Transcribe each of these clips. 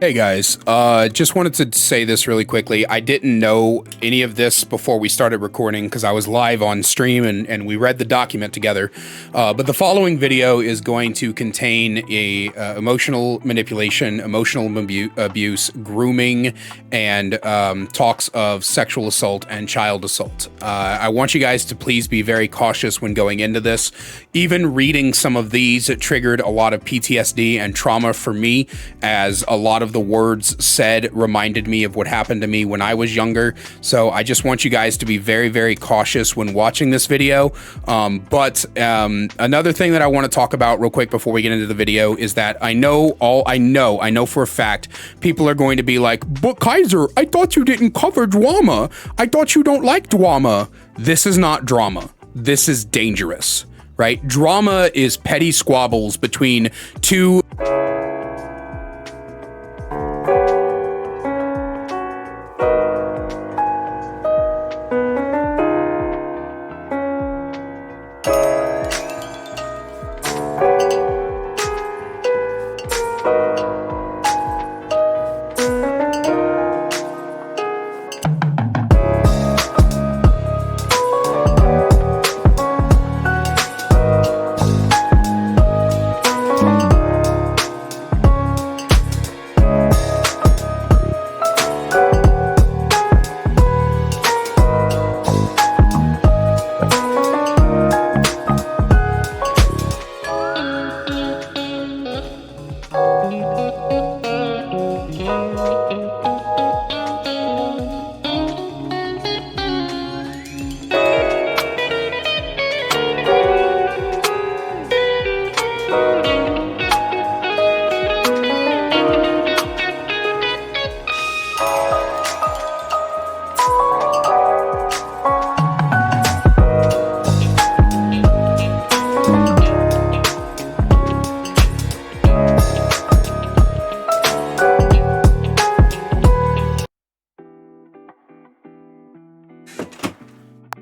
Hey guys, just wanted to say this really quickly. I didn't know any of this before we started recording because I was live on stream and we read the document together. But the following video is going to contain emotional manipulation, emotional abuse, grooming, and talks of sexual assault and child assault. I want you guys to please be very cautious when going into this. Even reading some of these, it triggered a lot of PTSD and trauma for me, as a lot of the words said reminded me of what happened to me when I was younger. So I just want you guys to be very, very cautious when watching this video. But another thing that I want to talk about real quick before we get into the video is that I know for a fact people are going to be like, but Kaiser, I thought you didn't cover drama. I thought you don't like drama. This is not drama. This is dangerous, right? Drama is petty squabbles between two.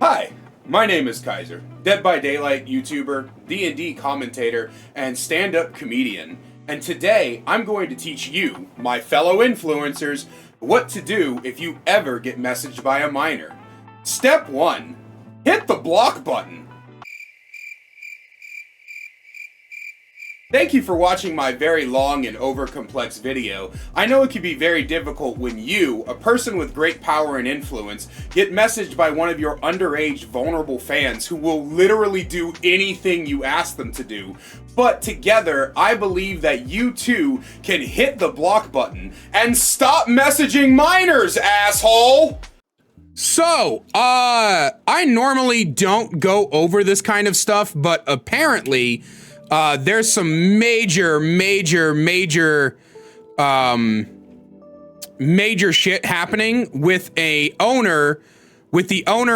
Hi, my name is Kaiser, Dead by Daylight YouTuber, D&D commentator, and stand-up comedian. And today, I'm going to teach you, my fellow influencers, what to do if you ever get messaged by a minor. Step 1. Hit the block button. Thank you for watching my very long and over-complex video. I know it can be very difficult when you, a person with great power and influence, get messaged by one of your underage, vulnerable fans who will literally do anything you ask them to do. But together, I believe that you too can hit the block button and stop messaging minors, asshole! So, I normally don't go over this kind of stuff, but apparently, there's some major shit happening with the owner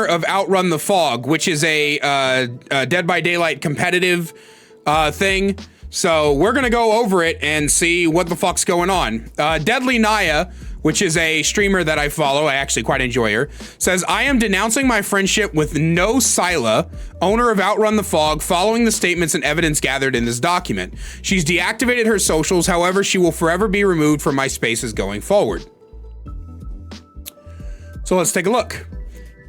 of Outrun the Fog, which is a Dead by Daylight competitive thing. So we're gonna go over it and see what the fuck's going on. Deadly Naya, which is a streamer that I follow, I actually quite enjoy her, says, I am denouncing my friendship with No Sila, owner of Outrun the Fog, following the statements and evidence gathered in this document. She's deactivated her socials, however, she will forever be removed from my spaces going forward. So let's take a look.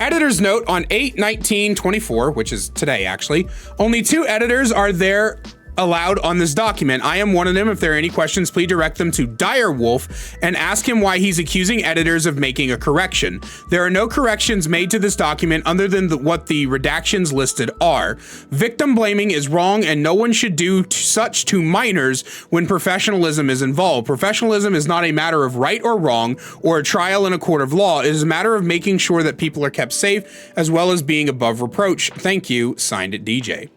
Editor's note on 8/19/24, which is today actually, only 2 editors are there allowed on this document. I am one of them. If there are any questions, please direct them to Direwolf and ask him why he's accusing editors of making a correction. There are no corrections made to this document other than what the redactions listed are. Victim blaming is wrong and no one should do such to minors when professionalism is involved. Professionalism is not a matter of right or wrong or a trial in a court of law. It is a matter of making sure that people are kept safe as well as being above reproach. Thank you. Signed it, DJ.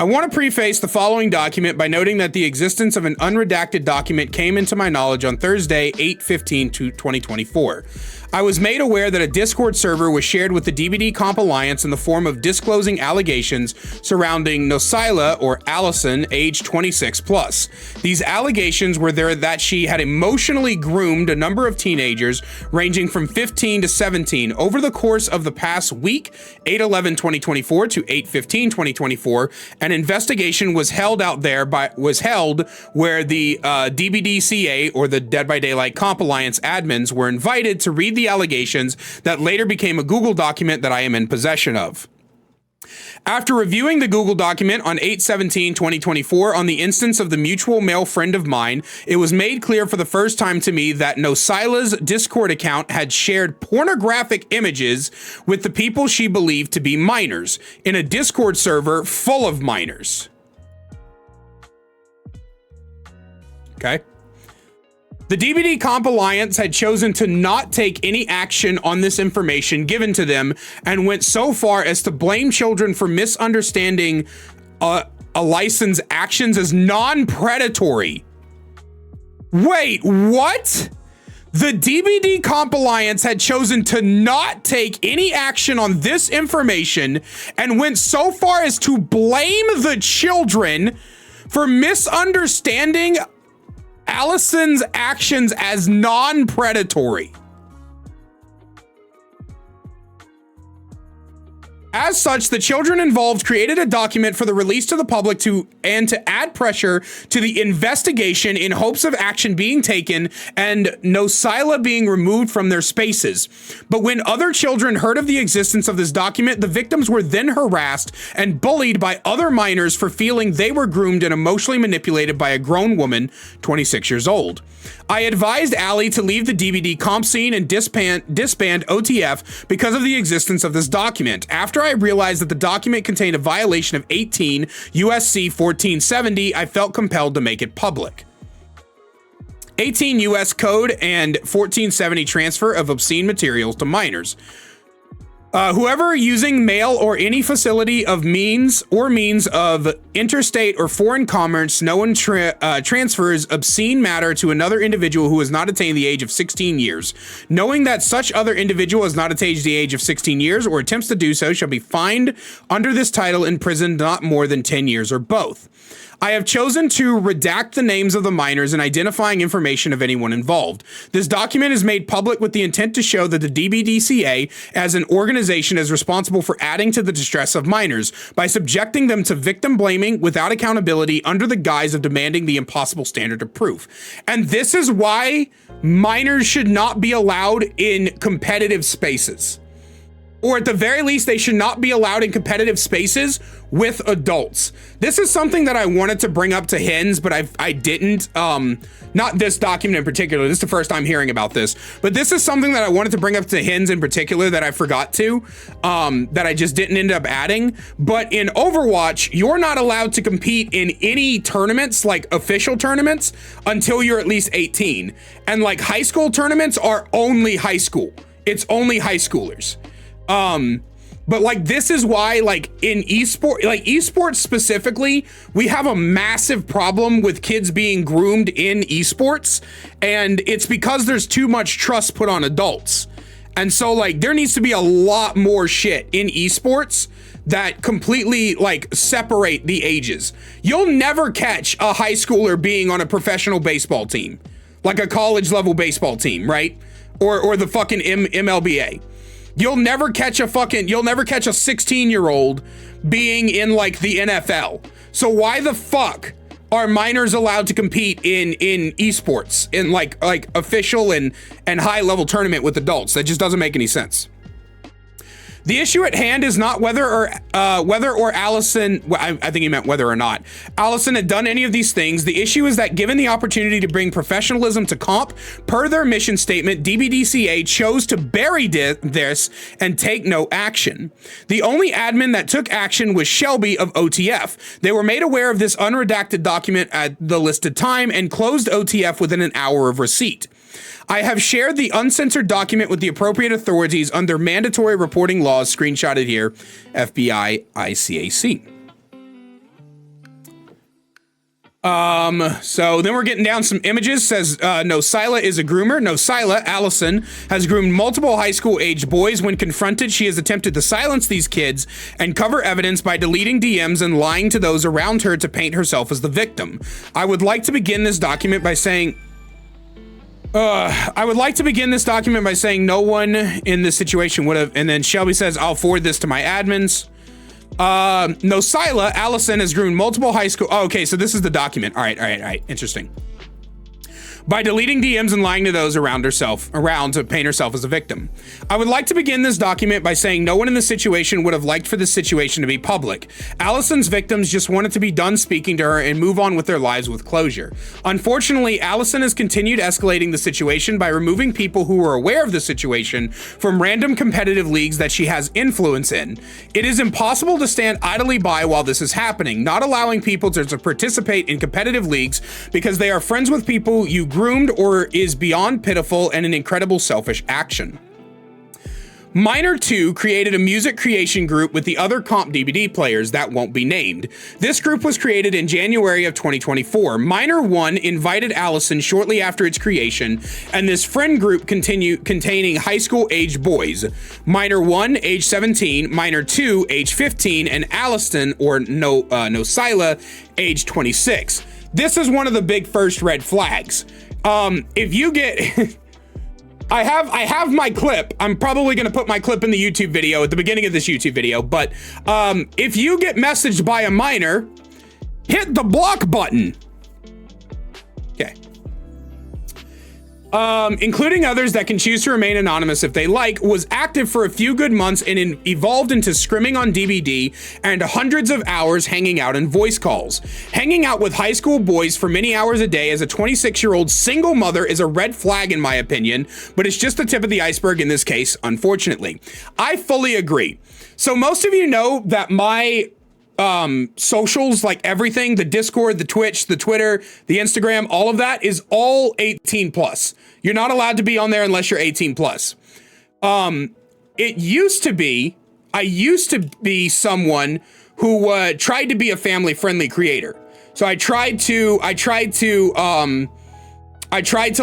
I want to preface the following document by noting that the existence of an unredacted document came into my knowledge on Thursday, 8/15/2024. I was made aware that a Discord server was shared with the DBD Comp Alliance in the form of disclosing allegations surrounding Nosila, or Allison, age 26 plus. These allegations were there that she had emotionally groomed a number of teenagers ranging from 15 to 17 over the course of the past week, 8/11/2024 to 8/15/2024. An investigation was held where the DBDCA, or the Dead by Daylight Comp Alliance admins, were invited to read the allegations that later became a Google document that I am in possession of. After reviewing the Google document on 8/17/2024 on the instance of the mutual male friend of mine, it was made clear for the first time to me that Nosila's Discord account had shared pornographic images with the people she believed to be minors in a Discord server full of minors. Okay. The DBD Comp Alliance had chosen to not take any action on this information given to them and went so far as to blame children for misunderstanding a licensed actions as non-predatory. Wait, what? The DBD Comp Alliance had chosen to not take any action on this information and went so far as to blame the children for misunderstanding Allison's actions as non-predatory. As such, the children involved created a document for the release to the public to add pressure to the investigation in hopes of action being taken and Nosila being removed from their spaces. But when other children heard of the existence of this document, the victims were then harassed and bullied by other minors for feeling they were groomed and emotionally manipulated by a grown woman, 26 years old. I advised Allie to leave the DBD comp scene and disband OTF because of the existence of this document. After I realized that the document contained a violation of 18 USC 1470, I felt compelled to make it public. 18 US Code and 1470 transfer of obscene materials to minors. Whoever using mail or any facility of means of interstate or foreign commerce transfers obscene matter to another individual who has not attained the age of 16 years, knowing that such other individual has not attained the age of 16 years or attempts to do so, shall be fined under this title, imprisoned not more than 10 years or both. I have chosen to redact the names of the minors and identifying information of anyone involved. This document is made public with the intent to show that the DBDCA as an organization is responsible for adding to the distress of minors by subjecting them to victim blaming without accountability under the guise of demanding the impossible standard of proof. And this is why minors should not be allowed in competitive spaces. Or at the very least, they should not be allowed in competitive spaces with adults. This is something that I wanted to bring up to Hens, but I didn't. Not this document in particular. This is the first time hearing about this. But this is something that I wanted to bring up to Hens in particular that I forgot to, that I just didn't end up adding. But in Overwatch, you're not allowed to compete in any tournaments, like official tournaments, until you're at least 18. And like high school tournaments are only high school. It's only high schoolers. But like, this is why, like in esports specifically, we have a massive problem with kids being groomed in esports. And it's because there's too much trust put on adults. And so like, there needs to be a lot more shit in esports that completely like separate the ages. You'll never catch a high schooler being on a professional baseball team, like a college level baseball team, right? Or the fucking MLBA. You'll never catch a 16-year-old being in like the NFL. So why the fuck are minors allowed to compete in esports in like official and high level tournament with adults? That just doesn't make any sense. The issue at hand is not whether or Allison, well, I think he meant whether or not Allison had done any of these things. The issue is that given the opportunity to bring professionalism to comp, per their mission statement, DBDCA chose to bury this and take no action. The only admin that took action was Shelby of OTF. They were made aware of this unredacted document at the listed time and closed OTF within an hour of receipt. I have shared the uncensored document with the appropriate authorities under mandatory reporting laws, screenshotted here, FBI ICAC. So then we're getting down some images. Says, no, Sila is a groomer. No, Sila, Allison, has groomed multiple high school age boys. When confronted, she has attempted to silence these kids and cover evidence by deleting DMs and lying to those around her to paint herself as the victim. I would like to begin this document by saying no one in this situation would have, and then Shelby says, I'll forward this to my admins. No, Sila, Allison has groomed multiple high school. Oh, okay, so this is the document. All right. Interesting. By deleting DMs and lying to those around to paint herself as a victim. I would like to begin this document by saying no one in the situation would have liked for this situation to be public. Allison's victims just wanted to be done speaking to her and move on with their lives with closure. Unfortunately, Allison has continued escalating the situation by removing people who were aware of the situation from random competitive leagues that she has influence in. It is impossible to stand idly by while this is happening, not allowing people to participate in competitive leagues because they are friends with people you groomed or is beyond pitiful and an incredible selfish action. Miner 2 created a music creation group with the other comp DBD players that won't be named. This group was created in January of 2024. Miner 1 invited Allison shortly after its creation, and this friend group containing high school age boys. Miner 1, age 17, Miner 2, age 15, and Allison, or no Sila, age 26. This is one of the big first red flags. If you get, I have my clip. I'm probably going to put my clip in the YouTube video at the beginning of this YouTube video. But, if you get messaged by a minor, hit the block button. Okay. Including others that can choose to remain anonymous if they like, was active for a few good months and evolved into scrimming on DBD and hundreds of hours hanging out in voice calls. Hanging out with high school boys for many hours a day as a 26-year-old single mother is a red flag in my opinion, but it's just the tip of the iceberg in this case, unfortunately. I fully agree. So most of you know that my socials, like everything, the Discord, the Twitch, the Twitter, the Instagram, all of that is all 18 plus. You're not allowed to be on there unless you're 18 plus. I used to be someone who tried to be a family friendly creator. So I tried to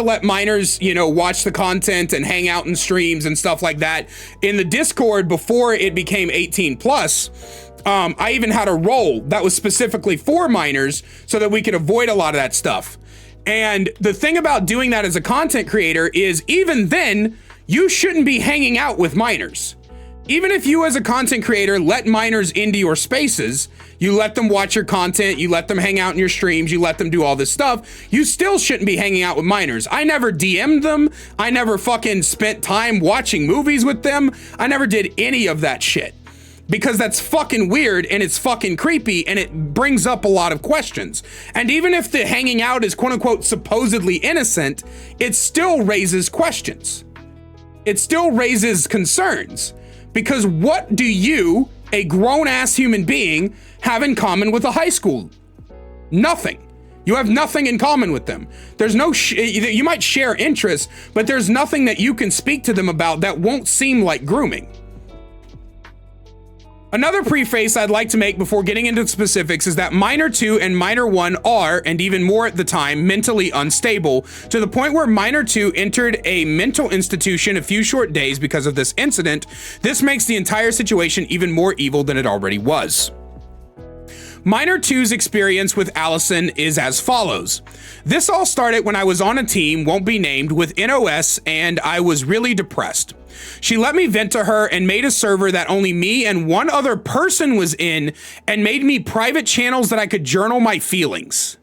let minors, watch the content and hang out in streams and stuff like that. In the Discord before it became 18 plus, I even had a role that was specifically for minors so that we could avoid a lot of that stuff. And the thing about doing that as a content creator is even then, you shouldn't be hanging out with minors. Even if you as a content creator let minors into your spaces, you let them watch your content, you let them hang out in your streams, you let them do all this stuff, you still shouldn't be hanging out with minors. I never DM'd them. I never fucking spent time watching movies with them. I never did any of that shit. Because that's fucking weird and it's fucking creepy and it brings up a lot of questions. And even if the hanging out is quote unquote supposedly innocent, it still raises questions. It still raises concerns. Because what do you, a grown-ass human being, have in common with a high school? Nothing. You have nothing in common with them. There's no, you might share interests, but there's nothing that you can speak to them about that won't seem like grooming. Another preface I'd like to make before getting into the specifics is that Miner 2 and Miner 1 are, and even more at the time, mentally unstable, to the point where Miner 2 entered a mental institution a few short days because of this incident. This makes the entire situation even more evil than it already was. Miner 2's experience with Allison is as follows. This all started when I was on a team, won't be named, with NOS, and I was really depressed. She let me vent to her and made a server that only me and one other person was in and made me private channels that I could journal my feelings.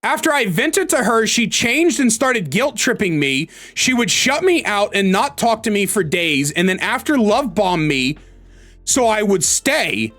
After I vented to her, she changed and started guilt tripping me. She would shut me out and not talk to me for days, and then after love bomb me, so I would stay.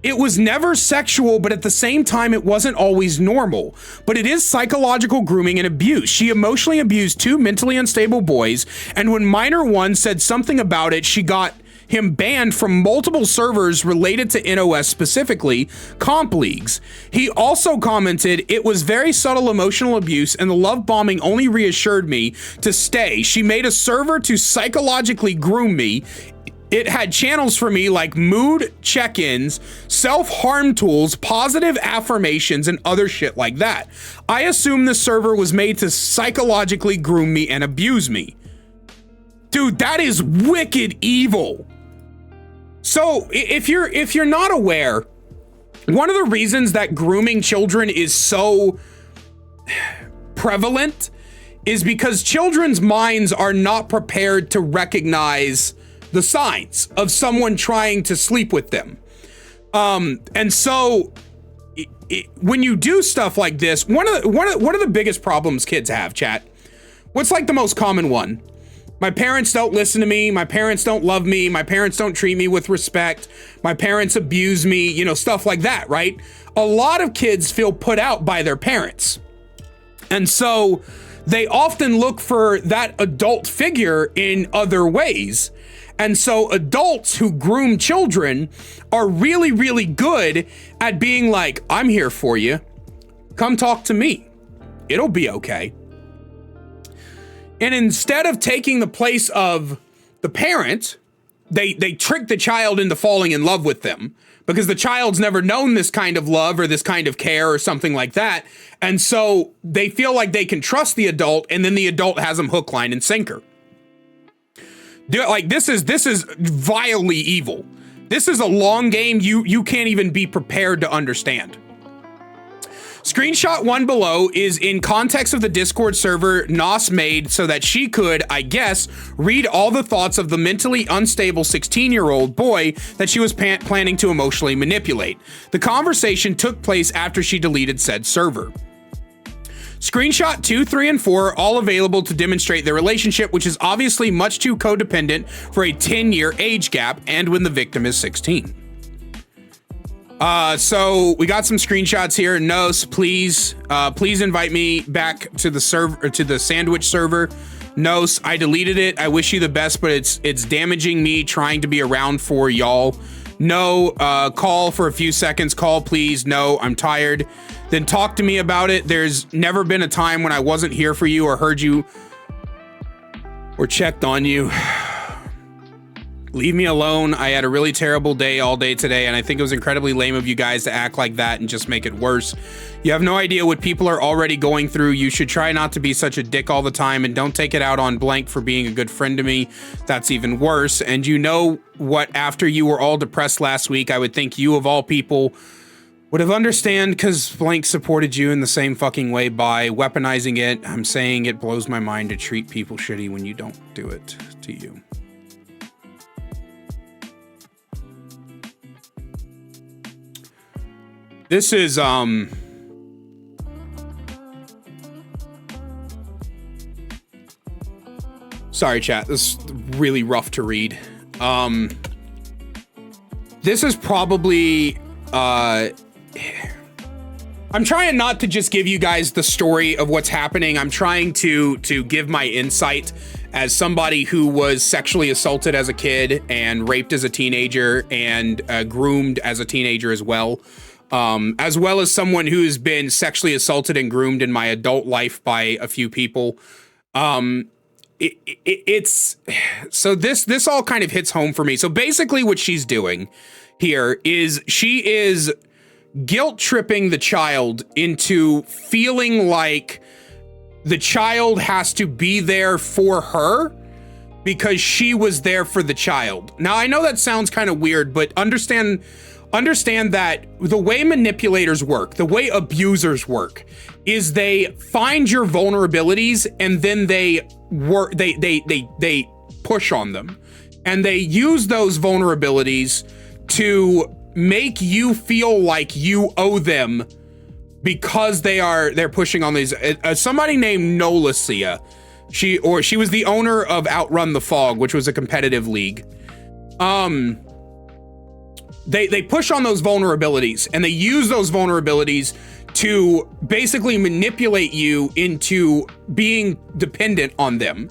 It was never sexual, but at the same time, it wasn't always normal. But it is psychological grooming and abuse. She emotionally abused two mentally unstable boys, and when Miner 1 said something about it, she got him banned from multiple servers related to NOS, specifically comp leagues. He also commented, "It was very subtle emotional abuse and the love bombing only reassured me to stay. She made a server to psychologically groom me. It had channels for me like mood check-ins, self-harm tools, positive affirmations, and other shit like that. I assume the server was made to psychologically groom me and abuse me." Dude, that is wicked evil. So if you're not aware, one of the reasons that grooming children is so prevalent is because children's minds are not prepared to recognize the signs of someone trying to sleep with them. And so when you do stuff like this, one of the biggest problems kids have, chat, what's like the most common one? My parents don't listen to me. My parents don't love me. My parents don't treat me with respect. My parents abuse me, you know, stuff like that, right? A lot of kids feel put out by their parents. And so they often look for that adult figure in other ways. And so adults who groom children are really, really good at being like, "I'm here for you. Come talk to me. It'll be okay." And instead of taking the place of the parent, they trick the child into falling in love with them because the child's never known this kind of love or this kind of care or something like that. And so they feel like they can trust the adult, and then the adult has them hook, line, and sinker. Like this is vilely evil. This is a long game you can't even be prepared to understand. Screenshot 1 below is in context of the Discord server Nos made so that she could, I guess, read all the thoughts of the mentally unstable 16-year-old boy that she was planning to emotionally manipulate. The conversation took place after she deleted said server. Screenshot 2, 3, and 4 are all available to demonstrate their relationship, which is obviously much too codependent for a 10-year age gap and when the victim is 16. So we got some screenshots here. Nos, please invite me back to the server, to the sandwich server. Nos, I deleted it. I wish you the best, but it's damaging me trying to be around for y'all. No, call for a few seconds. Call, please. No, I'm tired. Then talk to me about it. There's never been a time when I wasn't here for you or heard you or checked on you. Leave me alone. I had a really terrible day all day today, and I think it was incredibly lame of you guys to act like that and just make it worse. You have no idea what people are already going through. You should try not to be such a dick all the time, and don't take it out on blank for being a good friend to me. That's even worse. And you know what? After you were all depressed last week, I would think you of all people would have understand because blank supported you in the same fucking way by weaponizing it. I'm saying it blows my mind to treat people shitty when you don't do it to you. This is, sorry, chat. This is really rough to read. This is probably, I'm trying not to just give you guys the story of what's happening. I'm trying to give my insight as somebody who was sexually assaulted as a kid and raped as a teenager and groomed as a teenager as well as someone who has been sexually assaulted and groomed in my adult life by a few people. It's so this all kind of hits home for me. So basically what she's doing here is she is guilt tripping the child into feeling like the child has to be there for her because she was there for the child. Now, I know that sounds kind of weird, but understand that the way manipulators work, the way abusers work, is they find your vulnerabilities and then they push on them, and they use those vulnerabilities to make you feel like you owe them because they're pushing on these. Somebody named Nolacia, she was the owner of Outrun the Fog, which was a competitive league. They push on those vulnerabilities, and they use those vulnerabilities to basically manipulate you into being dependent on them.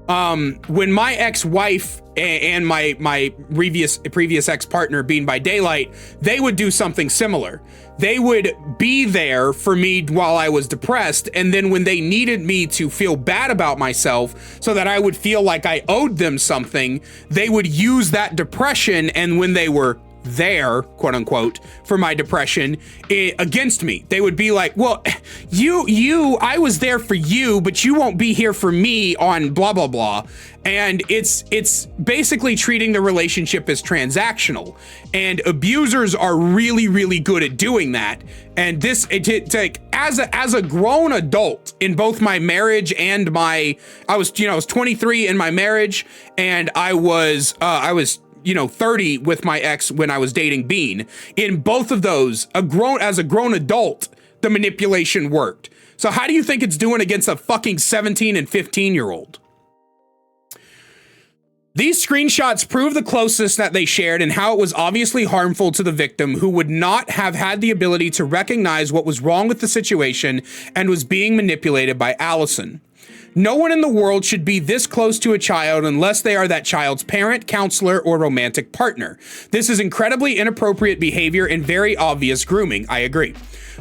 when my ex-wife and my previous ex-partner, being by daylight, they would do something similar. They would be there for me while I was depressed, and then when they needed me to feel bad about myself so that I would feel like I owed them something, they would use that depression, and when they were there, quote unquote, for my depression against me, they would be like, well, I was there for you, but you won't be here for me on blah, blah, blah. And it's basically treating the relationship as transactional, and abusers are really, really good at doing that. And this, as a grown adult in both my marriage and I was 23 in my marriage, and I was 30 with my ex when I was dating Bean. In both of those, as a grown adult, the manipulation worked. So how do you think it's doing against a fucking 17 and 15-year-old? These screenshots prove the closeness that they shared and how it was obviously harmful to the victim, who would not have had the ability to recognize what was wrong with the situation and was being manipulated by Allison. No one in the world should be this close to a child unless they are that child's parent, counselor, or romantic partner. This is incredibly inappropriate behavior and very obvious grooming. I agree.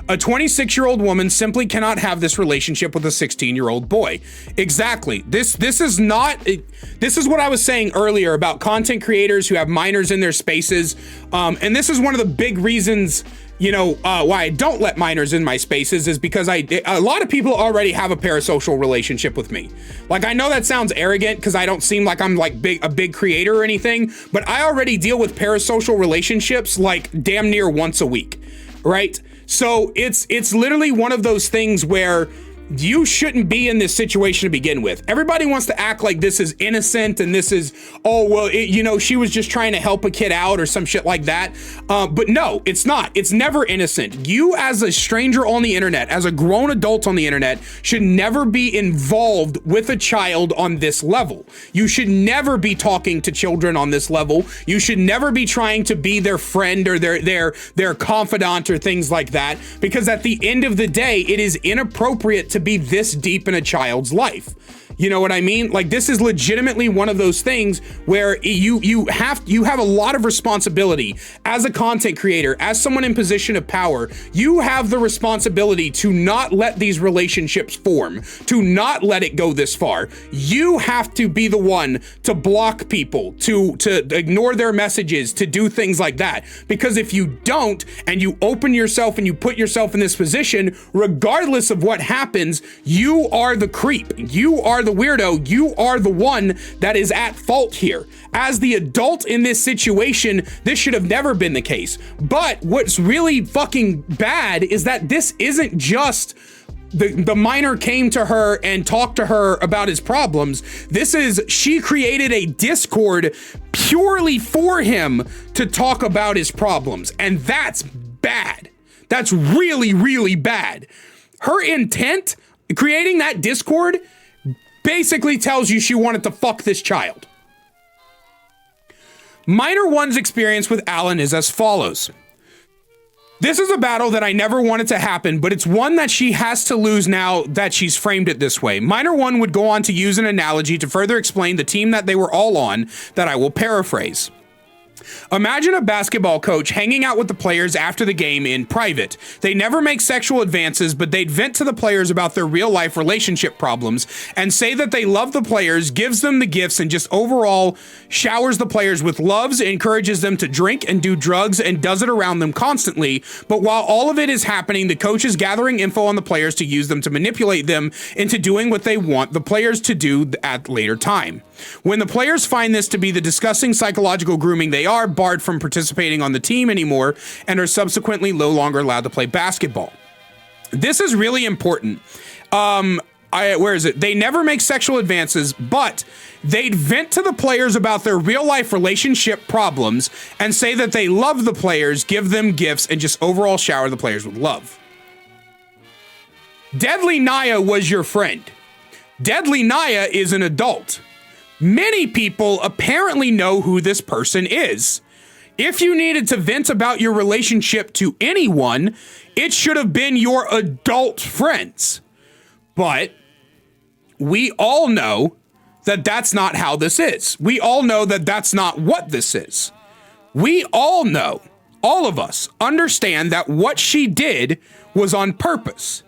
A 26-year-old woman simply cannot have this relationship with a 16-year-old boy. Exactly. This is what I was saying earlier about content creators who have minors in their spaces. And this is one of the big reasons, why I don't let minors in my spaces, is because a lot of people already have a parasocial relationship with me. Like, I know that sounds arrogant because I don't seem like I'm like a big creator or anything, but I already deal with parasocial relationships like damn near once a week, right? So it's literally one of those things where you shouldn't be in this situation to begin with. Everybody wants to act like this is innocent and this is, she was just trying to help a kid out or some shit like that. But no, it's not. It's never innocent. You, as a stranger on the internet, as a grown adult on the internet, should never be involved with a child on this level. You should never be talking to children on this level. You should never be trying to be their friend or their confidant or things like that, because at the end of the day, it is inappropriate to be this deep in a child's life. You know what I mean? Like, this is legitimately one of those things where you have a lot of responsibility as a content creator, as someone in position of power. You have the responsibility to not let these relationships form, to not let it go this far. You have to be the one to block people, to ignore their messages, to do things like that. Because if you don't, and you open yourself and you put yourself in this position, regardless of what happens, you are the creep. You are the weirdo. You are the one that is at fault here. As the adult in this situation, this should have never been the case. But what's really fucking bad is that this isn't just the minor came to her and talked to her about his problems. This is, she created a Discord purely for him to talk about his problems. And that's bad. That's really, really bad. Her intent, creating that Discord, basically tells you she wanted to fuck this child. Minor One's experience with Alan is as follows. This is a battle that I never wanted to happen, but it's one that she has to lose now that she's framed it this way. Minor One would go on to use an analogy to further explain the team that they were all on that I will paraphrase. Imagine a basketball coach hanging out with the players after the game in private. They never make sexual advances, but they'd vent to the players about their real-life relationship problems and say that they love the players, gives them the gifts, and just overall showers the players with loves, encourages them to drink and do drugs, and does it around them constantly. But while all of it is happening, the coach is gathering info on the players to use them to manipulate them into doing what they want the players to do at a later time. When the players find this to be the disgusting psychological grooming, they are barred from participating on the team anymore and are subsequently no longer allowed to play basketball. This is really important. Where is it? They never make sexual advances, but they'd vent to the players about their real life relationship problems and say that they love the players, give them gifts, and just overall shower the players with love. Deadly Naya was your friend. Deadly Naya is an adult. Many people apparently know who this person is. If you needed to vent about your relationship to anyone, it should have been your adult friends. But we all know that that's not how this is. We all know that that's not what this is. We all know, all of us understand that what she did was on purpose.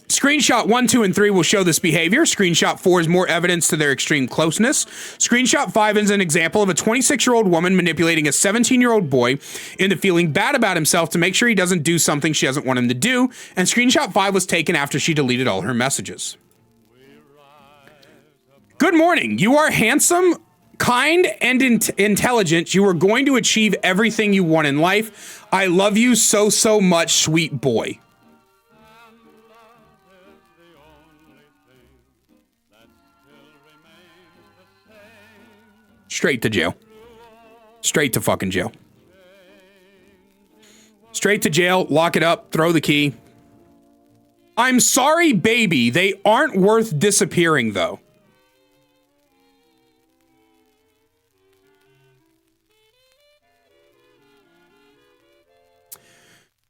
Screenshot 1, 2, and 3 will show this behavior. Screenshot 4 is more evidence to their extreme closeness. Screenshot 5 is an example of a 26-year-old woman manipulating a 17-year-old boy into feeling bad about himself to make sure he doesn't do something she doesn't want him to do. And screenshot 5 was taken after she deleted all her messages. Good morning. You are handsome, kind, and intelligent. You are going to achieve everything you want in life. I love you so, so much, sweet boy. Straight to jail. Straight to fucking jail. Straight to jail, lock it up, throw the key. I'm sorry, baby. They aren't worth disappearing, though.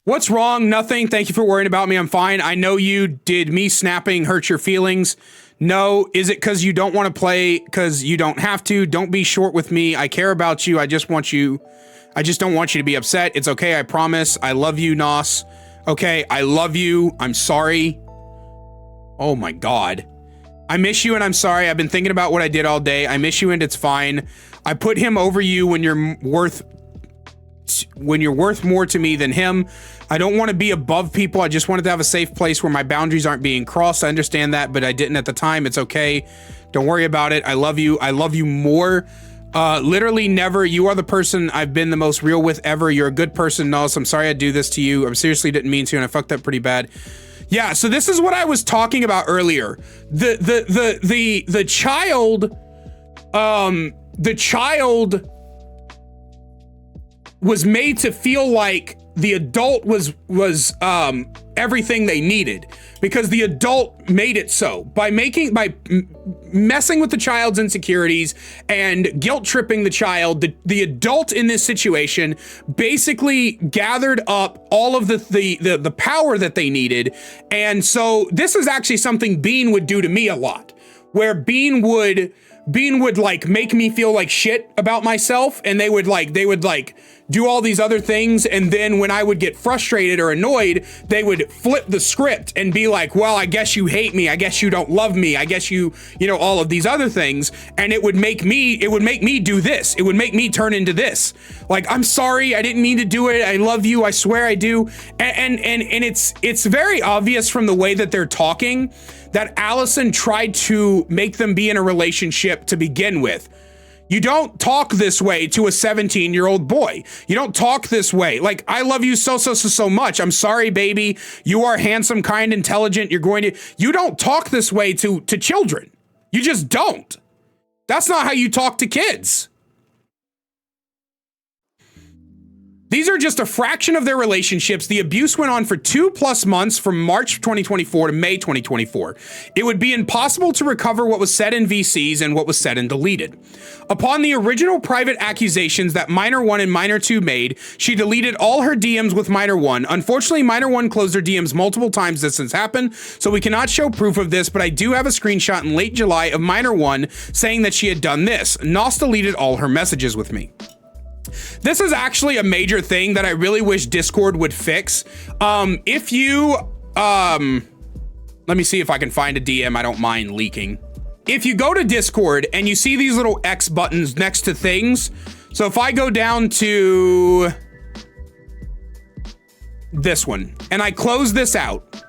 What's wrong? Nothing. Thank you for worrying about me. I'm fine. I know you did. Me snapping hurt your feelings. No. Is it because you don't want to play? Because you don't have to. Don't be short with me. I care about you. I just don't want you to be upset. It's okay. I promise. I love you, Nos. Okay. I love you. I'm sorry. Oh my God. I miss you and I'm sorry. I've been thinking about what I did all day. I miss you and it's fine. I put him over you when you're worth more to me than him. I don't want to be above people. I just wanted to have a safe place where my boundaries aren't being crossed. I understand that, but I didn't at the time. It's okay. Don't worry about it. I love you. I love you more. Literally never. You are the person I've been the most real with ever. You're a good person, Nulls. I'm sorry I do this to you. I seriously didn't mean to, and I fucked up pretty bad. Yeah, so this is what I was talking about earlier. The child was made to feel like the adult was everything they needed, because the adult made it so by messing with the child's insecurities and guilt tripping the child. The adult in this situation basically gathered up all of the power that they needed. And so this is actually something Bean would do to me a lot, where Bean would like make me feel like shit about myself, and they would do all these other things, and then when I would get frustrated or annoyed, they would flip the script and be like, well, I guess you hate me, I guess you don't love me, I guess you know, all of these other things. And it would make me do this. It would make me turn into this. Like, I'm sorry, I didn't mean to do it. I love you, I swear I do. And it's very obvious from the way that they're talking that Allison tried to make them be in a relationship to begin with. You don't talk this way to a 17-year-old boy. You don't talk this way. Like, I love you so much. I'm sorry, baby. You are handsome, kind, intelligent. You don't talk this way to children. You just don't. That's not how you talk to kids. These are just a fraction of their relationships. The abuse went on for 2+ months, from March 2024 to May 2024. It would be impossible to recover what was said in VCs and what was said and deleted. Upon the original private accusations that Minor 1 and Minor 2 made, she deleted all her DMs with Minor 1. Unfortunately, Minor 1 closed her DMs multiple times since happened, so we cannot show proof of this, but I do have a screenshot in late July of Minor 1 saying that she had done this. Nos deleted all her messages with me. This is actually a major thing that I really wish Discord would fix. If you, let me see if I can find a DM I don't mind leaking. If you go to Discord and you see these little X buttons next to things, so if I go down to this one and I close this out,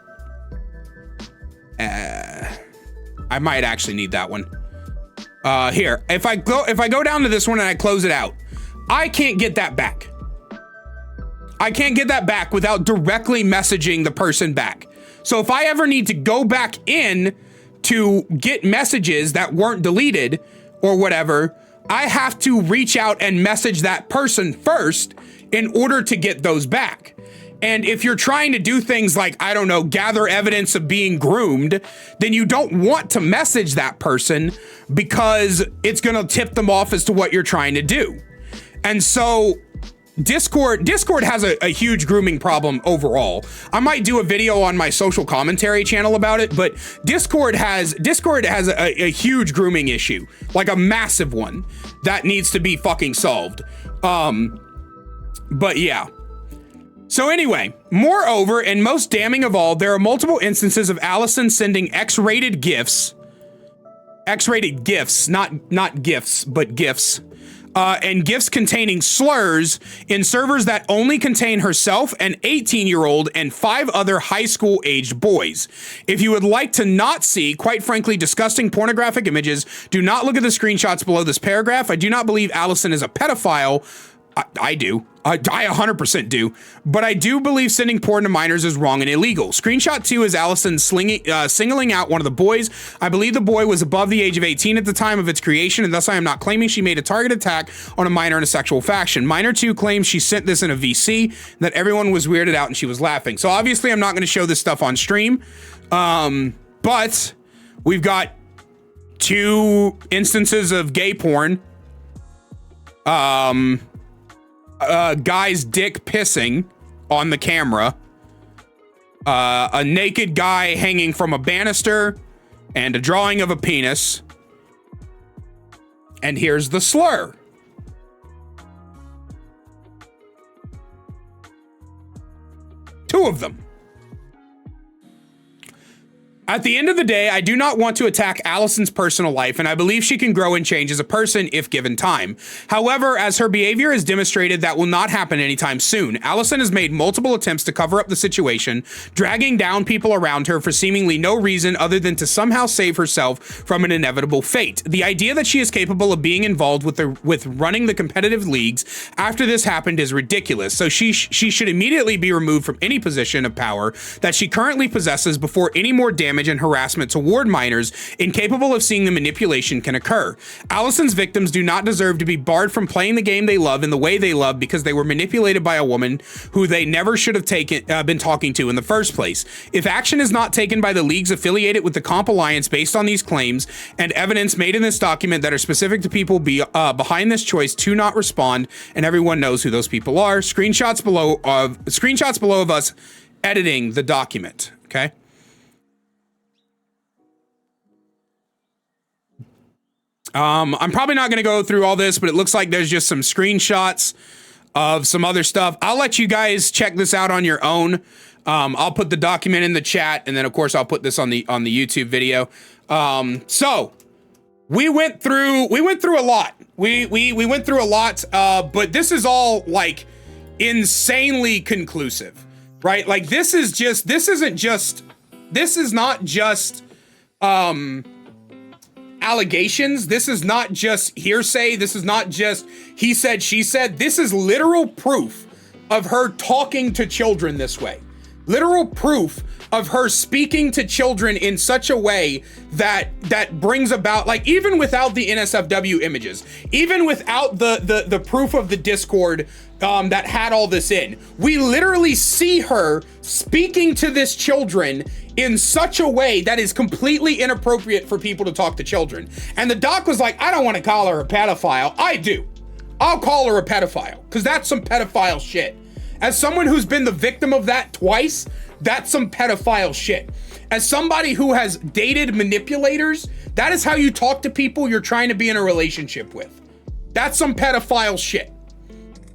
I might actually need that one. Here, if I go down to this one and I close it out, I can't get that back. I can't get that back without directly messaging the person back. So if I ever need to go back in to get messages that weren't deleted or whatever, I have to reach out and message that person first in order to get those back. And if you're trying to do things like, I don't know, gather evidence of being groomed, then you don't want to message that person because it's going to tip them off as to what you're trying to do. And so Discord has a huge grooming problem overall. I might do a video on my social commentary channel about it, but Discord has a huge grooming issue, like a massive one that needs to be fucking solved. But yeah. So anyway, moreover, and most damning of all, there are multiple instances of Allison sending X-rated gifs, not gifts, but gifs, and gifts containing slurs in servers that only contain herself, an 18-year-old, and 5 other high school-aged boys. If you would like to not see, quite frankly, disgusting pornographic images, do not look at the screenshots below this paragraph. I do not believe Allison is a pedophile. I do. I 100% do. But I do believe sending porn to minors is wrong and illegal. Screenshot 2 is Allison singling out one of the boys. I believe the boy was above the age of 18 at the time of its creation, and thus I am not claiming she made a target attack on a minor in a sexual fashion. Minor 2 claims she sent this in a VC, that everyone was weirded out and she was laughing. So obviously I'm not going to show this stuff on stream. But we've got 2 instances of gay porn. Guy's dick pissing on the camera, a naked guy hanging from a banister, and a drawing of a penis. And here's the slur. Two of them. At the end of the day, I do not want to attack Allison's personal life, and I believe she can grow and change as a person if given time. However, as her behavior has demonstrated, that will not happen anytime soon. Allison has made multiple attempts to cover up the situation, dragging down people around her for seemingly no reason other than to somehow save herself from an inevitable fate. The idea that she is capable of being involved with running the competitive leagues after this happened is ridiculous, so she should immediately be removed from any position of power that she currently possesses before any more damage and harassment toward minors incapable of seeing the manipulation can occur. Allison's victims do not deserve to be barred from playing the game they love in the way they love because they were manipulated by a woman who they never should have been talking to in the first place. If action is not taken by the leagues affiliated with the Comp Alliance based on these claims and evidence made in this document that are specific to people behind this choice to not respond, and everyone knows who those people are, screenshots below of us editing the document, okay? I'm probably not going to go through all this, but it looks like there's just some screenshots of some other stuff. I'll let you guys check this out on your own. I'll put the document in the chat, and then of course I'll put this on the YouTube video. So we went through a lot. We went through a lot, but this is all like insanely conclusive, right? Like this is not just allegations. This is not just hearsay. This is not just he said, she said. This is literal proof of her talking to children this way. Literal proof of her speaking to children in such a way that brings about, like, even without the NSFW images, even without the proof of the Discord that had all this in, we literally see her speaking to this children in such a way that is completely inappropriate for people to talk to children. And the doc was like, I don't want to call her a pedophile. I do. I'll call her a pedophile because that's some pedophile shit. As someone who's been the victim of that twice, that's some pedophile shit. As somebody who has dated manipulators, that is how you talk to people you're trying to be in a relationship with. That's some pedophile shit.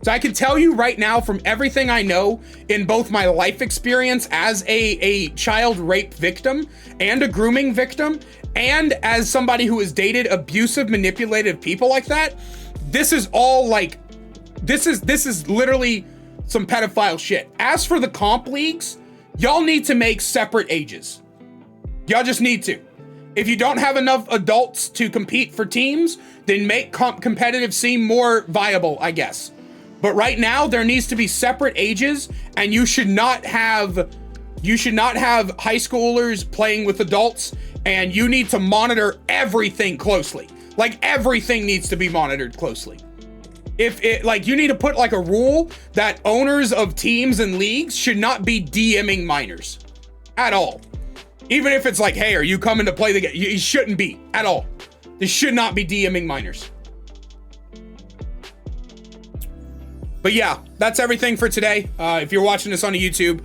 So I can tell you right now, from everything I know in both my life experience as a child rape victim and a grooming victim, and as somebody who has dated abusive, manipulative people like that, this is all like, this is literally some pedophile shit. As for the comp leagues, y'all need to make separate ages. Y'all just need to. If you don't have enough adults to compete for teams, then make competitive seem more viable, I guess. But right now, there needs to be separate ages, and you should not have high schoolers playing with adults, and you need to monitor everything closely. Like, everything needs to be monitored closely. If it, like, you need to put like a rule that owners of teams and leagues should not be DMing minors at all. Even if it's like, hey, are you coming to play the game? You shouldn't be at all. This should not be DMing minors. But yeah, that's everything for today. If you're watching this on YouTube,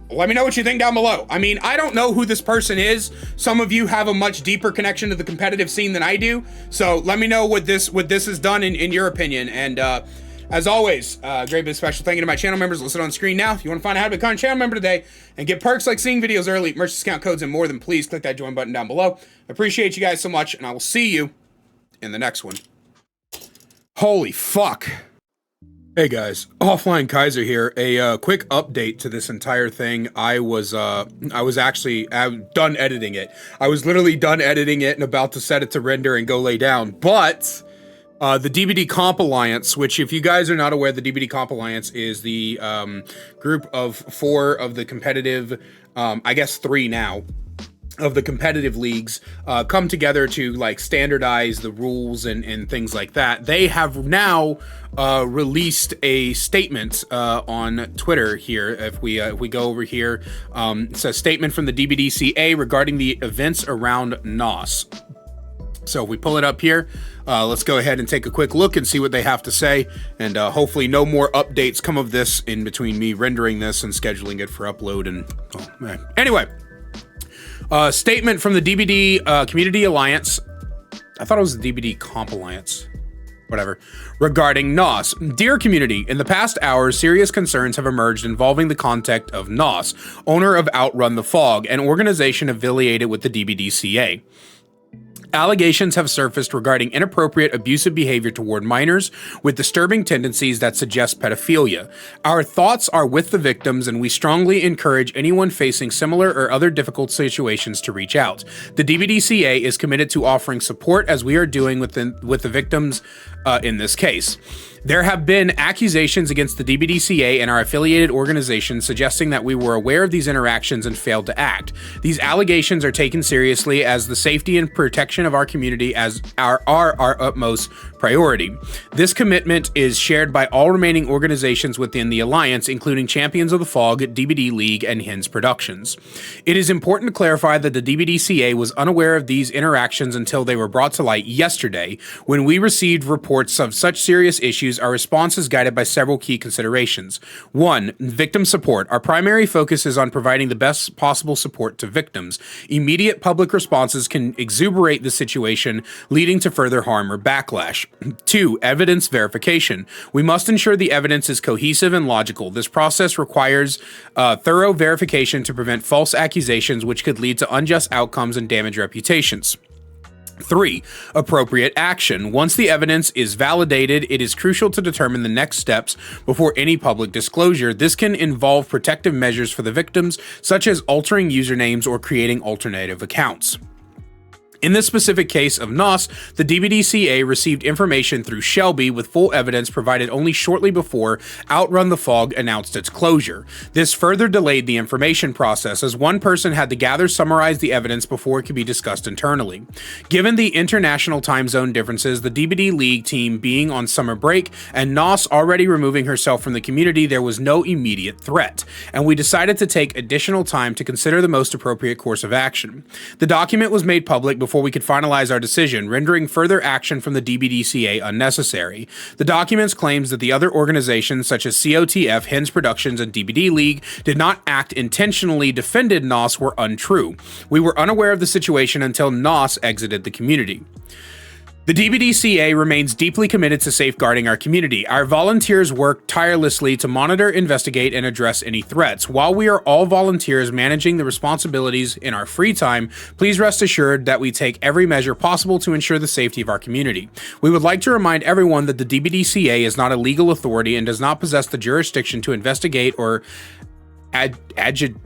let me know what you think down below. I mean, I don't know who this person is. Some of you have a much deeper connection to the competitive scene than I do. So let me know what this has done in your opinion. And as always, great big special thank you to my channel members listed on screen now. If you want to find out how to become a channel member today and get perks like seeing videos early, merch discount codes, and more, then please click that join button down below. I appreciate you guys so much, and I will see you in the next one. Holy fuck. Hey guys, Offline Kaiser here. A quick update to this entire thing. I was actually done editing it. I was literally done editing it and about to set it to render and go lay down. But the DBD Comp Alliance, which if you guys are not aware, the DBD Comp Alliance is the group of 4 of the competitive, I guess 3 now, of the competitive leagues come together to like standardize the rules and things like that. They have now released a statement on Twitter here. If we go over here, it's a statement from the DBDCA regarding the events around NOS. So if we pull it up here, let's go ahead and take a quick look and see what they have to say. And hopefully no more updates come of this in between me rendering this and scheduling it for upload. And oh, man. Anyway. Statement from the DBD Community Alliance. I thought it was the DBD Comp Alliance. Whatever. Regarding NOS. Dear community, in the past hours, serious concerns have emerged involving the contact of NOS, owner of Outrun the Fog, an organization affiliated with the DBDCA. Allegations have surfaced regarding inappropriate abusive behavior toward minors with disturbing tendencies that suggest pedophilia. Our thoughts are with the victims, and we strongly encourage anyone facing similar or other difficult situations to reach out. The DBDCA is committed to offering support as we are doing with the victims in this case. There have been accusations against the DBDCA and our affiliated organizations suggesting that we were aware of these interactions and failed to act. These allegations are taken seriously as the safety and protection of our community as our utmost priority. This commitment is shared by all remaining organizations within the Alliance, including Champions of the Fog, DBD League, and Hens Productions. It is important to clarify that the DBDCA was unaware of these interactions until they were brought to light yesterday. When we received reports of such serious issues, our response is guided by several key considerations. 1. Victim support. Our primary focus is on providing the best possible support to victims. Immediate public responses can exuberate the situation, leading to further harm or backlash. 2. Evidence verification. We must ensure the evidence is cohesive and logical. This process requires thorough verification to prevent false accusations, which could lead to unjust outcomes and damage reputations. 3. Appropriate action. Once the evidence is validated, it is crucial to determine the next steps before any public disclosure. This can involve protective measures for the victims, such as altering usernames or creating alternative accounts. In this specific case of NOS, the DBDCA received information through Shelby with full evidence provided only shortly before Outrun the Fog announced its closure. This further delayed the information process, as one person had to summarize the evidence before it could be discussed internally. Given the international time zone differences, the DBD League team being on summer break, and NOS already removing herself from the community, there was no immediate threat, and we decided to take additional time to consider the most appropriate course of action. The document was made public before we could finalize our decision, rendering further action from the DBDCA unnecessary. The document claims that the other organizations such as COTF, Hens Productions, and DBD League did not act intentionally defended NOS were untrue. We were unaware of the situation until NOS exited the community. The DBDCA remains deeply committed to safeguarding our community. Our volunteers work tirelessly to monitor, investigate, and address any threats. While we are all volunteers managing the responsibilities in our free time, please rest assured that we take every measure possible to ensure the safety of our community. We would like to remind everyone that the DBDCA is not a legal authority and does not possess the jurisdiction to investigate or adjudicate.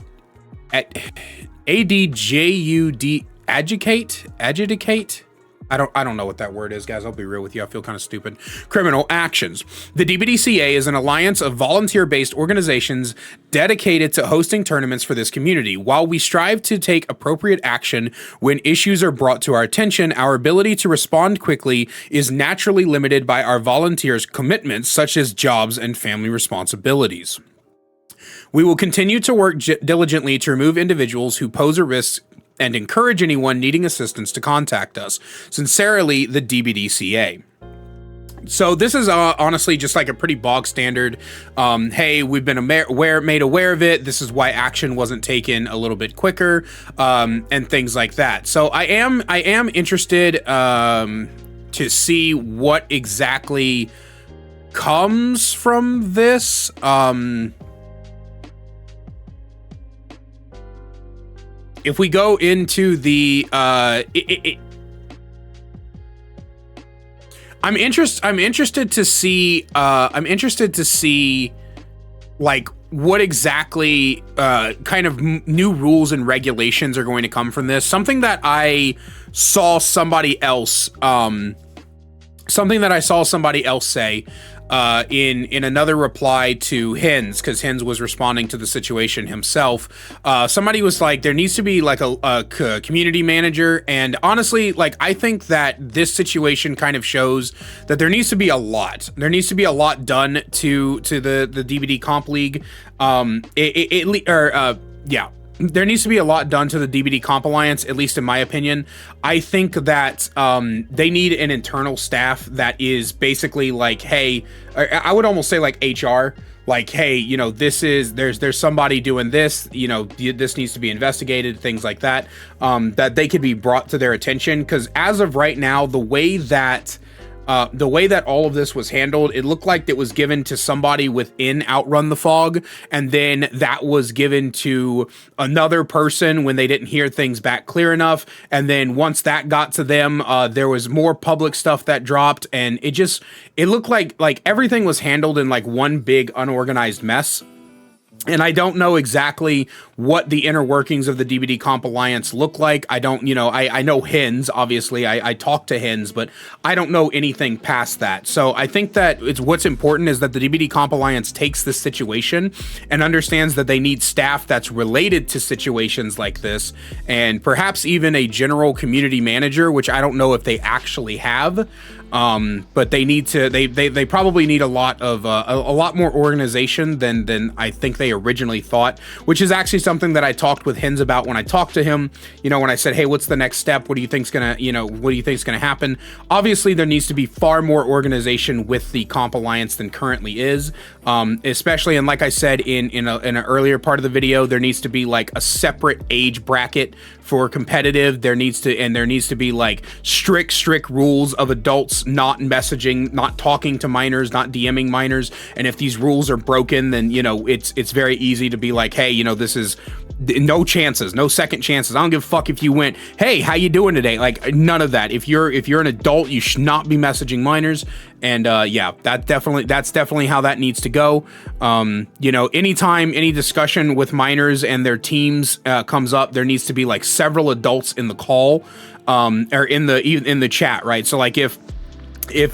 I don't know what that word is, guys. I'll be real with you. I feel kind of stupid. Criminal actions. The DBDCA is an alliance of volunteer-based organizations dedicated to hosting tournaments for this community. While we strive to take appropriate action when issues are brought to our attention, our ability to respond quickly is naturally limited by our volunteers' commitments, such as jobs and family responsibilities. We will continue to work diligently to remove individuals who pose a risk and encourage anyone needing assistance to contact us. Sincerely, the DBDCA. So this is honestly just like a pretty bog standard, hey, we've been made aware of it, this is why action wasn't taken a little bit quicker, and things like that. So I am interested to see what exactly comes from this. If we go into the I'm interested to see like what exactly kind of new rules and regulations are going to come from this. Something that I saw somebody else say in another reply to Hens, because Hens was responding to the situation himself. Somebody was like, there needs to be like a community manager, and honestly, like, I think that this situation kind of shows that there needs to be a lot. There needs to be a lot done to the DBD Comp League. There needs to be a lot done to the DBD Comp Alliance, at least in my opinion. I think that they need an internal staff that is basically like, hey, I would almost say like HR, like, hey, you know, there's somebody doing this, you know, this needs to be investigated, things like that, that they could be brought to their attention. Because as of right now, the way that all of this was handled, it looked like it was given to somebody within Outrun the Fog, and then that was given to another person when they didn't hear things back clear enough, and then once that got to them, there was more public stuff that dropped, and it looked like everything was handled in like one big unorganized mess. And I don't know exactly what the inner workings of the DBD Comp Alliance look like. I don't, you know, I know Hens, obviously. I talk to Hens, but I don't know anything past that. So I think that what's important is that the DBD Comp Alliance takes this situation and understands that they need staff that's related to situations like this, and perhaps even a general community manager, which I don't know if they actually have. But they need to, they probably need a lot more organization than I think they originally thought, which is actually something that I talked with Hens about when I talked to him, you know, when I said, hey, what's the next step? What do you think's gonna happen? Obviously there needs to be far more organization with the Comp Alliance than currently is, especially, and like I said in an earlier part of the video, there needs to be like a separate age bracket for competitive. There needs to be like strict rules of adults not messaging, not talking to minors, not DMing minors. And if these rules are broken, then, you know, it's very easy to be like, hey, you know, this is no chances, no second chances. I don't give a fuck if you went, hey, how you doing today? Like, none of that. If you're an adult, you should not be messaging minors. And yeah, that's definitely how that needs to go. You know, anytime any discussion with minors and their teams comes up, there needs to be like several adults in the call, or in the chat, right? So like if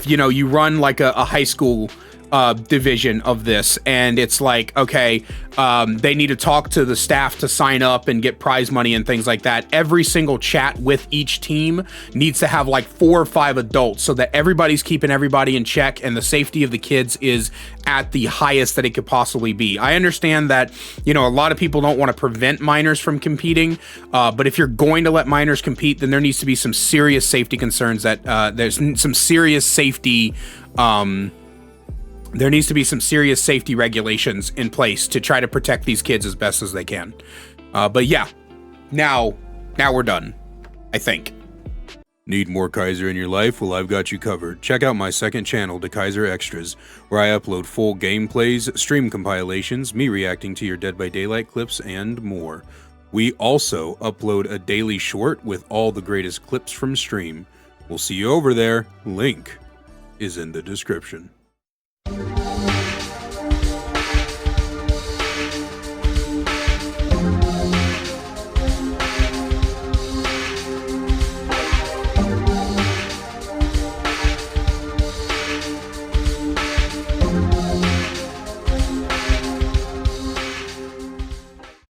you know, you run like a high school division of this, and it's like, okay, they need to talk to the staff to sign up and get prize money and things like that. Every single chat with each team needs to have like 4 or 5 adults, so that everybody's keeping everybody in check and the safety of the kids is at the highest that it could possibly be. I understand that, you know, a lot of people don't want to prevent minors from competing, but if you're going to let minors compete, then there needs to be some serious safety concerns, that there's some serious safety there needs to be some serious safety regulations in place to try to protect these kids as best as they can. But yeah, now we're done, I think. Need more Kaiser in your life? Well, I've got you covered. Check out my second channel, The Kaiser Extras, where I upload full gameplays, stream compilations, me reacting to your Dead by Daylight clips, and more. We also upload a daily short with all the greatest clips from stream. We'll see you over there. Link is in the description.